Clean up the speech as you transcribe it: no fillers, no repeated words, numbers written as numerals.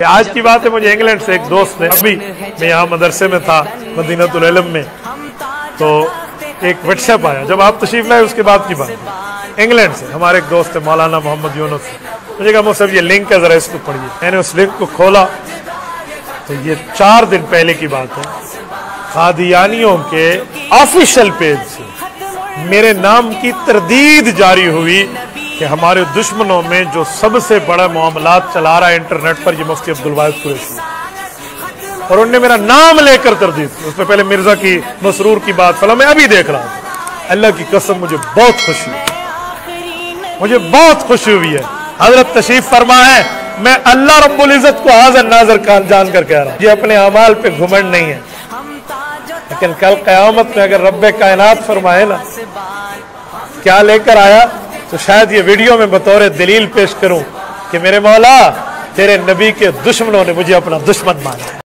آج کی بات ہے، مجھے انگلینڈ سے ایک دوست نے، ابھی میں یہاں مدرسے میں تھا مدینۃ العلم میں، تو ایک واٹس ایپ آیا جب آپ تشریف لائے، اس کے بعد کی بات انگلینڈ سے ہمارے ایک دوست ہے مولانا محمد یونس، مجھے کہا صاحب یہ لنک ہے ذرا اس کو پڑھیے۔ میں نے اس لنک کو کھولا تو یہ 4 دن پہلے کی بات ہے، قادیانیوں کے آفیشل پیج سے میرے نام کی تردید جاری ہوئی کہ ہمارے دشمنوں میں جو سب سے بڑا معاملات چلا رہا ہے انٹرنیٹ پر، یہ مفتی عبدالواحد قریشی، اور انہوں نے میرا نام لے کر تردید کی۔ اس میں پہلے مرزا کی مسرور کی بات فلا، میں ابھی دیکھ رہا ہوں۔ اللہ کی قسم مجھے بہت خوشی ہے، مجھے بہت خوشی ہوئی ہے۔ حضرت تشریف فرما ہے، میں اللہ رب العزت کو حاضر ناظر جان کر کہہ رہا ہوں، یہ اپنے اعمال پہ گھمنڈ نہیں ہے، لیکن کل قیامت میں اگر رب کائنات فرمائے نا کیا لے کر آیا، تو شاید یہ ویڈیو میں بطور دلیل پیش کروں کہ میرے مولا تیرے نبی کے دشمنوں نے مجھے اپنا دشمن مانا ہے۔